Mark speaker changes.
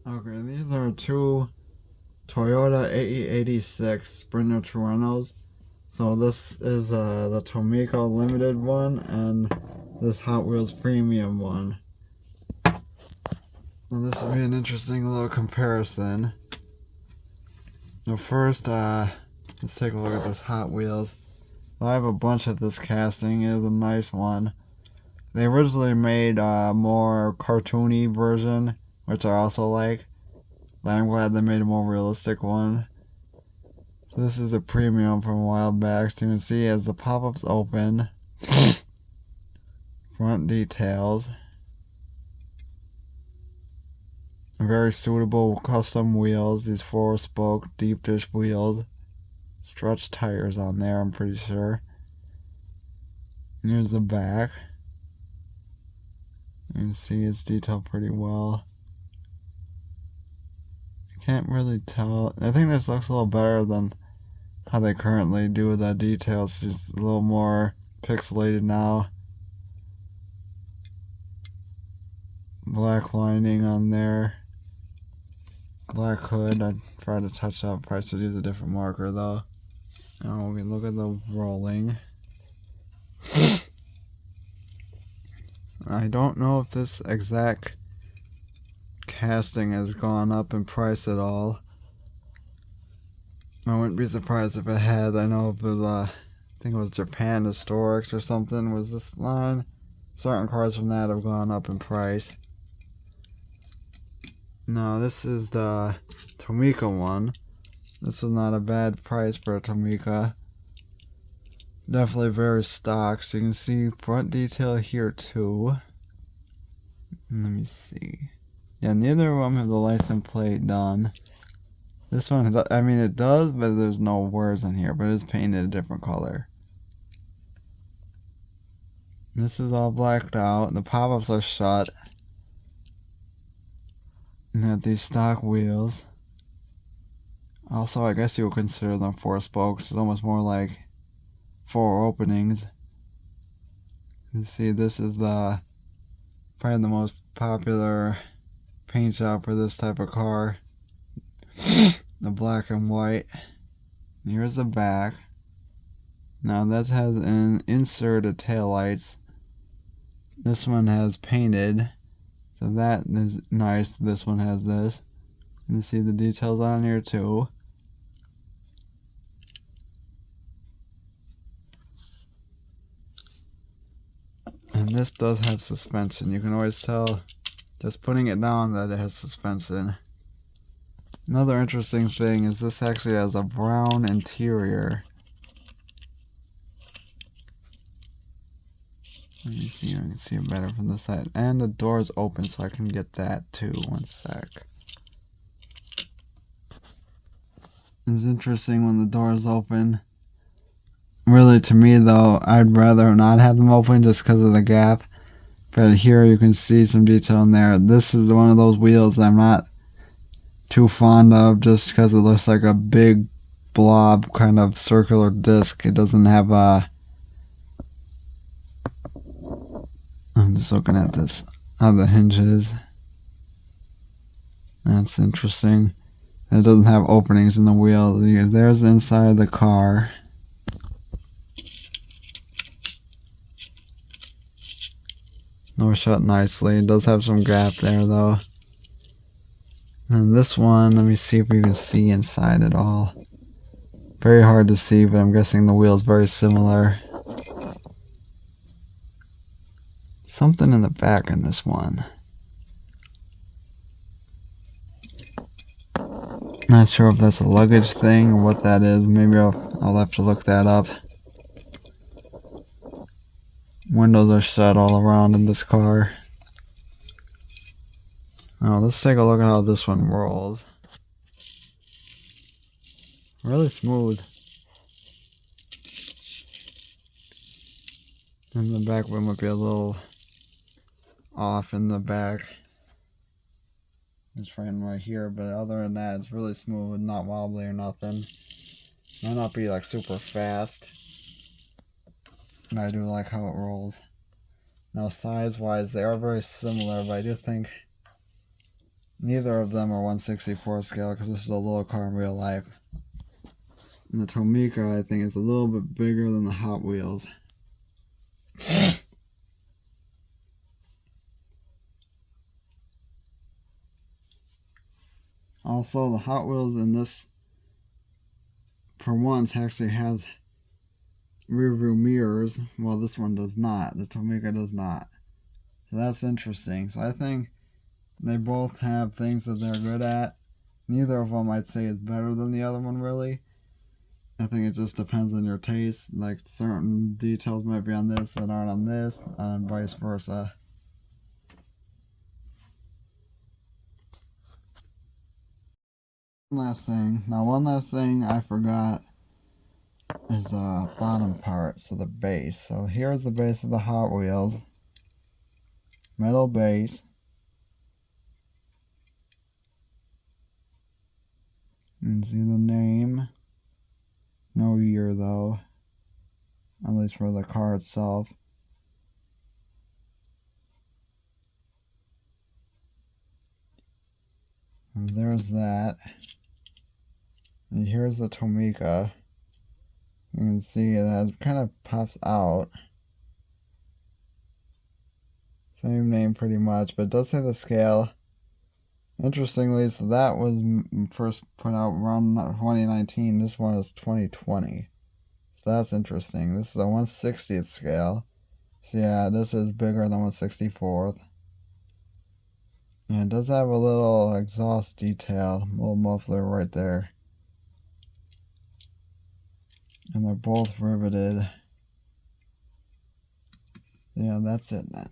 Speaker 1: Okay, these are two Toyota AE86 Sprinter Truenos. So this is the Tomica Limited one and this Hot Wheels Premium one. So this will be an interesting little comparison. Now first, let's take a look at this Hot Wheels. I have a bunch of this casting. It is a nice one. They originally made a more cartoony version, which I also like. But I'm glad they made a more realistic one. So this is a premium from a while back. So you can see as the pop-ups open, front details, very suitable custom wheels. These 4-spoke deep dish wheels, stretch tires on there. I'm pretty sure. And here's the back. You can see it's detailed pretty well. Can't really tell. I think this looks a little better than how they currently do the details. It's a little more pixelated now. Black lining on there. Black hood. I tried to touch up. Probably should use a different marker though. Oh, we can look at the rolling. I don't know if this exact casting has gone up in price at all. I wouldn't be surprised if it had. I know if it was I think it was Japan Historics or something was this line. Certain cars from that have gone up in price. No, this is the Tomica one. This was not a bad price for a Tomica. Definitely very stock. So you can see front detail here too. Let me see. Yeah, neither of them have the license plate done. This one, I mean it does, but there's no words in here, but it's painted a different color. This is all blacked out. The pop-ups are shut. And they have these stock wheels. Also, I guess you would consider them 4 spokes. It's almost more like 4 openings. You see, this is probably the most popular paint job for this type of car. The black and white. Here's the back. Now that has an inserted taillights. This one has painted. So that is nice. This one has this. You see the details on here too. And this does have suspension. You can always tell just putting it down that it has suspension. Another interesting thing is this actually has a brown interior. Let me see if I can see it better from the side. And the door's open so I can get that too. One sec. It's interesting when the door's open. Really, to me though, I'd rather not have them open just because of the gap. But here you can see some detail in there. This is one of those wheels that I'm not too fond of just because it looks like a big blob kind of circular disc. It doesn't have a... I'm just looking at this, how the hinge is. That's interesting. It doesn't have openings in the wheel. There's the inside of the car. No, shut nicely. It does have some gap there though. And this one, let me see if we can see inside at all. Very hard to see, but I'm guessing the wheel's very similar. Something in the back in this one. Not sure if that's a luggage thing or what that is. Maybe I'll have to look that up. Windows are shut all around in this car. Oh, let's take a look at how this one rolls. Really smooth. And the back one might be a little off in the back. It's right here, but other than that, it's really smooth, not wobbly or nothing. Might not be like super fast, but I do like how it rolls. Now size-wise, they are very similar, but I do think Neither of them are 1/64 scale because this is a little car in real life. And the Tomica, I think, is a little bit bigger than the Hot Wheels. Also, the Hot Wheels in this, for once, actually has rear view mirrors, while this one does not. The Tomica does not. So that's interesting. So I think they both have things that they're good at. Neither of them I'd say is better than the other one, really. I think it just depends on your taste. Like, certain details might be on this that aren't on this, and vice versa. One last thing I forgot is the bottom part, so the base. So here's the base of the Hot Wheels. Metal base. You can see the name. No year though, at least for the car itself. And there's that. And here's the Tomica. You can see it kind of pops out. Same name pretty much, but it does say the scale. Interestingly, so that was first put out around 2019. This one is 2020. So that's interesting. This is a 1/60th scale. So yeah, this is bigger than 1/64th. And it does have a little exhaust detail, a little muffler right there. And they're both riveted. Yeah, that's it then.